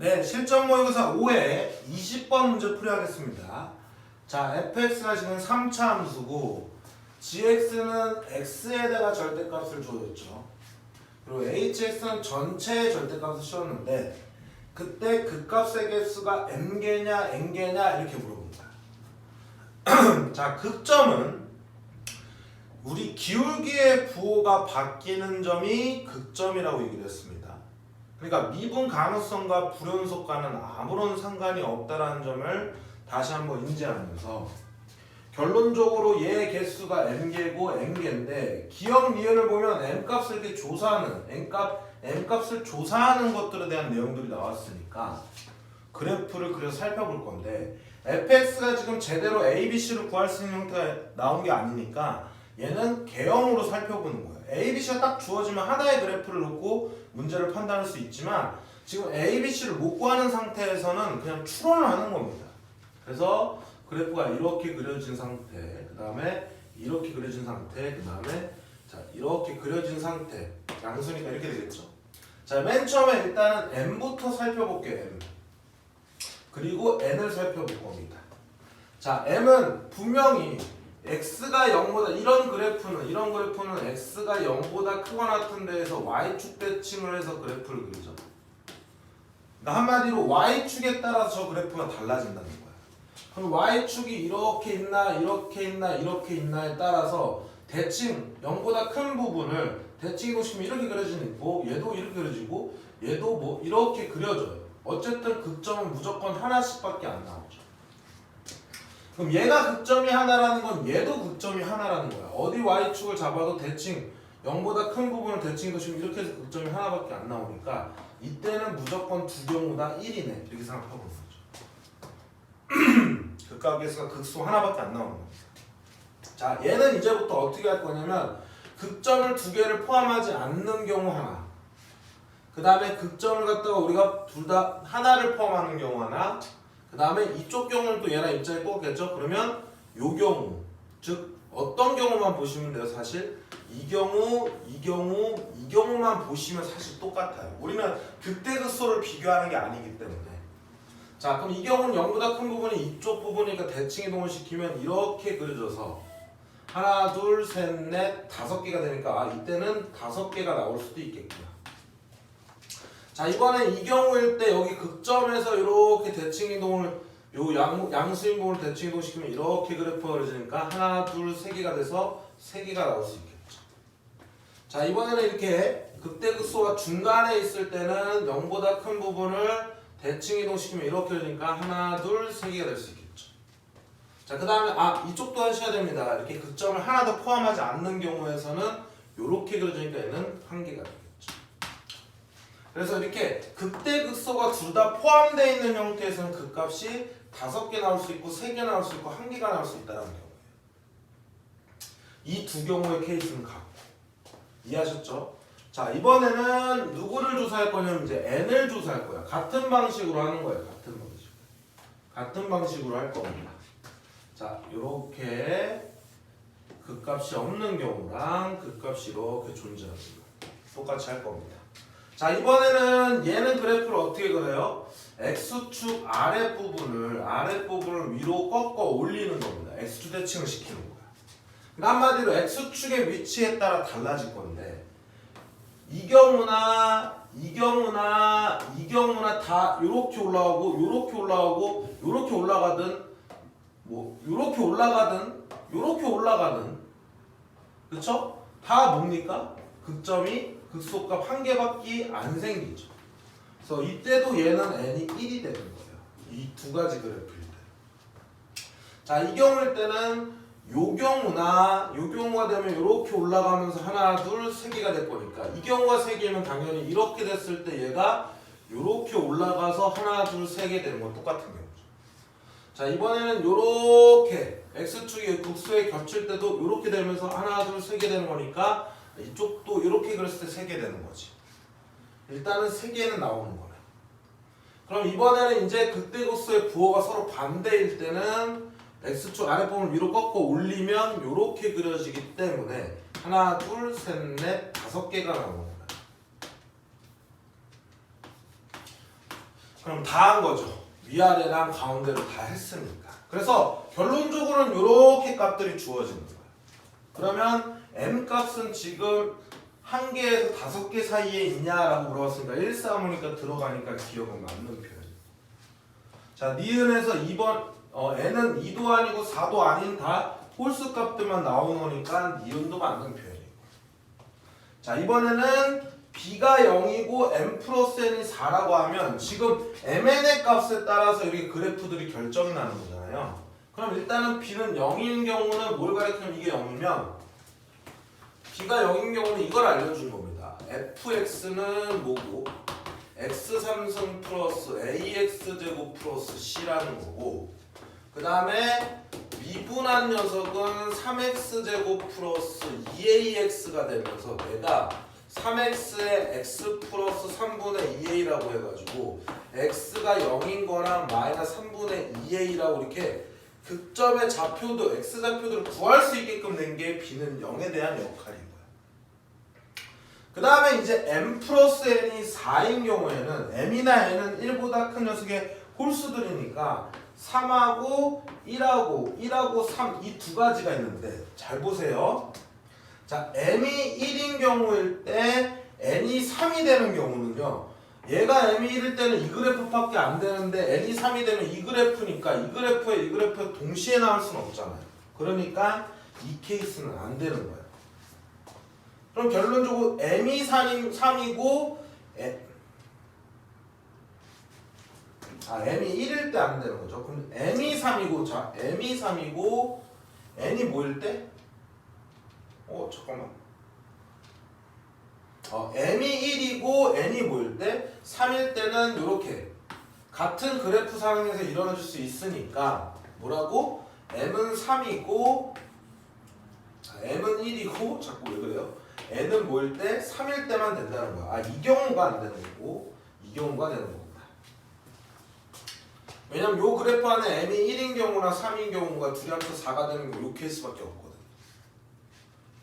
네, 실전 모의고사 5회 20번 문제 풀이하겠습니다. 자, fx가 지금 3차 함수고 gx는 x에다가 절대값을 줘줬죠. 그리고 hx는 전체의 절대값을 씌웠는데 그때 그 값의 개수가 m개냐 n개냐 이렇게 물어봅니다. 자, 극점은 우리 기울기의 부호가 바뀌는 점이 극점이라고 얘기를 했습니다. 그러니까 미분 가능성과 불연속과는 아무런 상관이 없다는 점을 다시 한번 인지하면서 결론적으로 얘 개수가 m개고 n개인데 기억 니은을 보면 m값을 이렇게 조사하는 m값을 조사하는 것들에 대한 내용들이 나왔으니까 그래프를 그려서 살펴볼 건데 fx가 지금 제대로 a, b, c를 구할 수 있는 형태가 나온 게 아니니까 얘는 개형으로 살펴보는 거예요. a, b, c가 딱 주어지면 하나의 그래프를 놓고 문제를 판단할 수 있지만 지금 a, b, c를 못 구하는 상태에서는 그냥 추론을 하는 겁니다. 그래서 그래프가 이렇게 그려진 상태, 그 다음에 이렇게 그려진 상태, 그 다음에 자 이렇게 그려진 상태, 양수니까 이렇게 되겠죠. 자, 맨 처음에 일단은 m부터 살펴볼게요. m. 그리고 n을 살펴볼 겁니다. 자, m은 분명히 x가 0보다 이런 그래프는 x가 0보다 크거나 같은 데에서 y축 대칭을 해서 그래프를 그리죠. 그러니까 한마디로 y축에 따라서 저 그래프가 달라진다는 거예요. 그럼 y축이 이렇게 있나 이렇게 있나에 따라서 대칭 0보다 큰 부분을 대칭이 놓으시면 이렇게 그려지고 얘도 이렇게 그려지고 얘도 뭐 이렇게 그려져요. 어쨌든 극점은 무조건 하나씩밖에 안 나오죠. 그럼 얘가 극점이 하나라는 건 얘도 극점이 하나라는 거야. 어디 y축을 잡아도 대칭 0보다 큰 부분을 대칭해 놓으시면 이렇게 해서 극점이 하나밖에 안 나오니까 이때는 무조건 두 경우 다 1이네 이렇게 생각하고 있는 거죠. 극과 개수가 극수 하나밖에 안 나오는 겁니다. 자, 얘는 이제부터 어떻게 할 거냐면 극점을 두 개를 포함하지 않는 경우 하나, 그 다음에 극점을 갖다가 우리가 둘 다 하나를 포함하는 경우 하나, 그 다음에 이쪽 경우는 또 얘랑 입장이 뽑겠죠. 그러면 요 경우, 즉 어떤 경우만 보시면 돼요. 사실 이 경우만 보시면 사실 똑같아요. 우리는 극대극소를 비교하는 게 아니기 때문에. 자, 그럼 이 경우는 0보다 큰 부분이 이쪽 부분이니까 대칭 이동을 시키면 이렇게 그려져서 하나, 둘, 셋, 넷, 5개가 되니까 이때는 5개가 나올 수도 있겠고요. 자, 이번에 이 경우일 때 여기 극점에서 이렇게 대칭 이동을 요 양수 인공을 대칭 이동시키면 이렇게 그래프가 그려지니까 하나, 둘, 3개가 돼서 3개가 나올 수 있겠죠. 자, 이번에는 이렇게 극대극소가 중간에 있을 때는 0보다 큰 부분을 대칭 이동시키면 이렇게 그려지니까 하나, 둘, 3개가 될 수 있겠죠. 자, 그 다음에 이쪽도 하셔야 됩니다. 이렇게 극점을 하나 더 포함하지 않는 경우에서는 이렇게 그려지니까 얘는 1개가 되겠죠. 그래서 이렇게 극대극소가 둘 다 포함되어 있는 형태에서는 극값이 5개 나올 수 있고 3개 나올 수 있고 1개가 나올 수 있다는 경우예요. 이 두 경우의 케이스는 같고 이해하셨죠? 자, 이번에는 누구를 조사할 거냐면 이제 n을 조사할 거야. 같은 방식으로 하는 거예요. 같은 방식으로 할 겁니다. 자, 요렇게 극값이 없는 경우랑 극값이 이렇게 존재하는 거 똑같이 할 겁니다. 자, 이번에는 얘는 그래프를 어떻게 그려요? x축 아랫부분을 위로 꺾어 올리는 겁니다. x축 대칭을 시키는 거야. 그러니까 한마디로 x축의 위치에 따라 달라질 건데 이 경우나 다 이렇게 올라가고 이렇게 올라가든 뭐 이렇게 올라가든 그렇죠? 다 뭡니까? 극점이 극소값 1개밖에 안 생기죠. 그래서 이때도 얘는 n이 1이 되는 거예요. 이 두 가지 그래프일 때. 자, 이 경우일 때는 요 경우가 되면 이렇게 올라가면서 하나, 둘, 3개가 될 거니까 이 경우가 3개면 당연히 이렇게 됐을 때 얘가 이렇게 올라가서 하나, 둘, 3개 되는 건 똑같은 경우죠. 자, 이번에는 이렇게 x축이 극소에 겹칠 때도 이렇게 되면서 하나, 둘, 3개 되는 거니까 이쪽도 이렇게 그렸을 때 3개 되는 거지. 일단은 3개는 나오는 거네. 그럼 이번에는 이제 극대극소의 부호가 서로 반대일 때는 x축 아랫부분을 위로 꺾어 올리면 이렇게 그려지기 때문에 하나, 둘, 셋, 넷, 5개가 나오는 거야. 그럼 다 한 거죠. 위아래랑 가운데를 다 했으니까. 그래서 결론적으로는 이렇게 값들이 주어지는 거예요. 그러면 m 값은 지금 1개에서 5개 사이에 있냐라고 물어봤으니까 1, 4모니까 들어가니까 기억은 맞는 표현. 자, 니은에서 2번 n은 2도 아니고 4도 아닌 다 홀수 값들만 나오는 거니까 니은도 맞는 표현이고. 자, 이번에는 b가 0이고 m 플러스 n이 4라고 하면 지금 mn의 값에 따라서 이렇게 그래프들이 결정이 나는 거잖아요. 그럼 일단은 b는 0인 경우는 뭘 가리키면 이게 0이면 b가 0인 경우는 이걸 알려준 겁니다. fx는 뭐고 x3승 플러스 ax제곱 플러스 c라는 거고, 그 다음에 미분한 녀석은 3x제곱 플러스 2ax가 되면서 내가 3x에 x 플러스 3분의 2a라고 해가지고 x가 0인 거랑 마이너스 3분의 2a라고 이렇게 극점의 좌표도 x 좌표들을 구할 수 있게끔 낸 게 b는 0에 대한 역할인 거예요. 그 다음에 이제 m 플러스 n이 4인 경우에는 m이나 n은 1보다 큰 녀석의 홀수들이니까 3하고 1하고 3 이 두 가지가 있는데 잘 보세요. 자, m이 1인 경우일 때 n이 3이 되는 경우는요, 얘가 m이 1일 때는 이 그래프밖에 안 되는데 n이 3이 되면 이 그래프니까 이 그래프에 동시에 나올 수는 없잖아요. 그러니까 이 케이스는 안 되는 거예요. 그럼 결론적으로 m이 3이고 m이 1일 때 안 되는 거죠. 그럼 m이 3이고, 자, m이 3이고 n이 뭐일 때? 잠깐만. m이 1이고 n이 뭐일 때? 3일 때는 이렇게 같은 그래프 상황에서 일어나줄 수 있으니까 뭐라고? m은 3이고 m은 1이고 자꾸 왜 그래요? n은 뭐일 때? 3일 때만 된다는 거야. 이 경우가 안 되는 거고 이 경우가 되는 겁니다. 왜냐면 요 그래프 안에 m이 1인 경우나 3인 경우가 둘이 합쳐서 4가 되는 거 요 케이스밖에 없거든.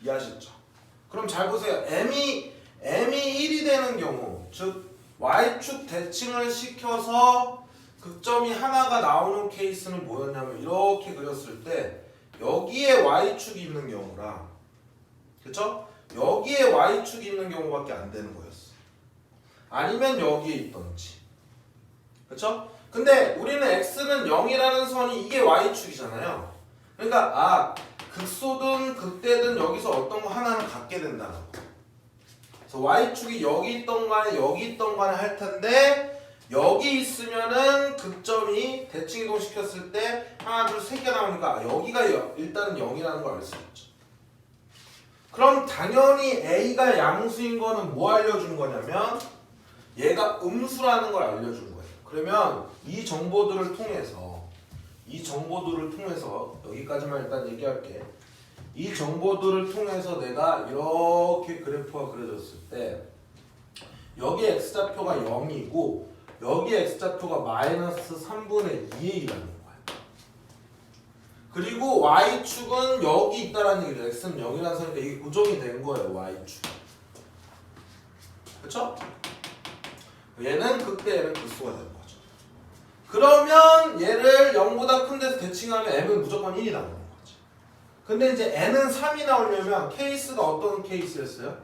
이해하셨죠? 그럼 잘 보세요. m이 1이 되는 경우, 즉 y축 대칭을 시켜서 극점이 하나가 나오는 케이스는 뭐였냐면 이렇게 그렸을 때 여기에 y축이 있는 경우랑, 그쵸? 여기에 y축이 있는 경우밖에 안 되는 거였어. 아니면 여기에 있던지, 그쵸? 근데 우리는 x는 0이라는 선이 이게 y축이잖아요. 그러니까 극소든 극대든 여기서 어떤 거 하나는 갖게 된다는 거. 그래서 y축이 여기 있던 간에 여기 있던 간에 할 텐데 여기 있으면은 극점이 대칭 이동시켰을 때 하나 둘 세 개 나오니까 여기가 일단은 0이라는 걸 알 수 있죠. 그럼 당연히 a가 양수인 거는 뭐 알려준 거냐면 얘가 음수라는 걸 알려준 거예요. 그러면 이 정보들을 통해서 여기까지만 일단 얘기할게. 이 정보들을 통해서 내가 이렇게 그래프가 그려졌을 때 여기 x좌표가 0이고 여기 x좌표가 마이너스 3분의 2a라는 거야. 그리고 y축은 여기 있다라는 얘기죠. x는 0이라는 소리니까 이게 고정이 된 거예요. y축. 그쵸? 얘는 극대, 얘는 극소가 되는 거죠. 그러면 얘를 0보다 큰 데서 대칭하면 m은 무조건 1이 나오는 거지. 근데 이제 n은 3이 나오려면 케이스가 어떤 케이스였어요?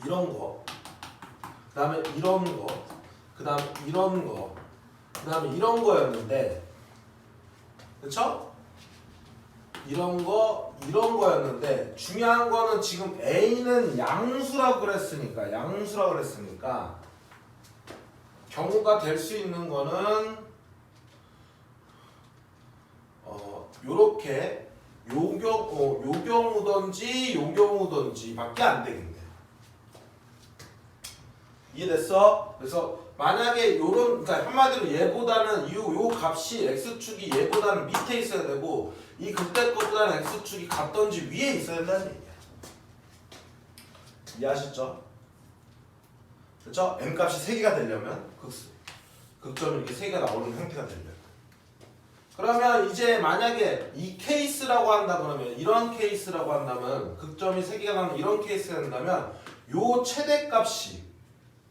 이런 거, 그 다음에 이런 거, 그 다음에 이런 거, 그 다음에 이런 거였는데, 그쵸? 이런 거였는데 중요한 거는 지금 A는 양수라고 그랬으니까 경우가 될 수 있는 거는 요렇게 요 경우든지 밖에 안 되겠네. 이해됐어? 그래서 만약에 그러니까 한마디로 얘보다는 요 값이 x축이 얘보다는 밑에 있어야 되고 이 극대 것보다는 x축이 같던지 위에 있어야 된다는 얘기야. 이해하셨죠? 그렇죠? m 값이 3개가 되려면 극점이 이렇게 3개가 나오는 형태가 되려면, 그러면 이제 만약에 이 케이스라고 한다 그러면 이런 케이스라고 한다면 극점이 3개가 나오는 이런 케이스가 된다면 요 최대값이,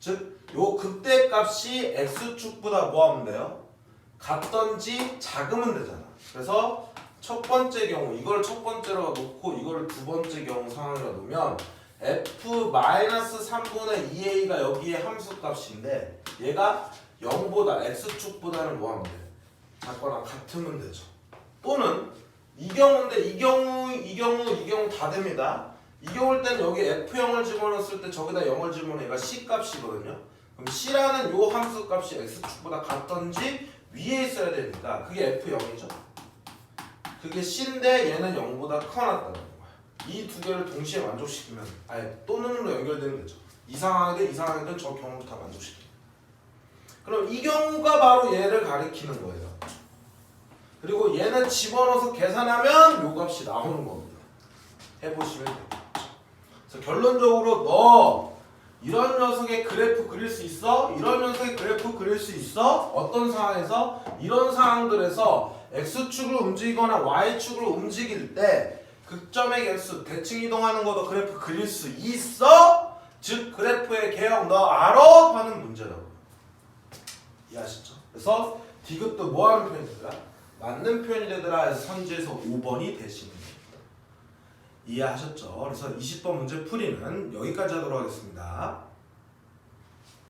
즉 요 극대값이 x축보다 뭐 하면 돼요? 같던지 작으면 되잖아. 그래서 첫 번째 경우 이걸 첫 번째로 놓고 이걸 두 번째 경우 상황이라 놓으면 f-3분의 2a가 여기에 함수값인데 얘가 0보다 x축보다는 뭐 하면 돼? 작거나 같으면 되죠. 또는 이 경우인데 이 경우 다 됩니다. 이 경우일 때는 여기 f0을 집어넣었을 때 저기다 0을 집어넣으면 얘가 c값이거든요. 그럼 c라는 요 함수값이 x축보다 같던지 위에 있어야 되니까 그게 f0이죠. 그게 c인데 얘는 0보다 커놨다는 거야. 이 두 개를 동시에 만족시키면 아예 또는으로 연결되면 되죠. 이상하게든 저 경우를 다 만족시키면. 그럼 이 경우가 바로 얘를 가리키는 거예요. 그리고 얘는 집어넣어서 계산하면 요 값이 나오는 겁니다. 해보시면 돼요. 그래서 결론적으로 너 이런 녀석의 그래프 그릴 수 있어? 이런 녀석의 그래프 그릴 수 있어? 어떤 상황에서? 이런 상황들에서 x축을 움직이거나 y축을 움직일 때 극점의 개수, 대칭 이동하는 것도 그래프 그릴 수 있어? 즉 그래프의 개형 너 알아? 하는 문제라고. 이해하시죠? 그래서 디귿도 뭐 하는 표현이 되더라? 맞는 표현이 되더라 해서 선지에서 5번이 되시는 겁니다. 이해하셨죠? 그래서 20번 문제 풀이는 여기까지 하도록 하겠습니다.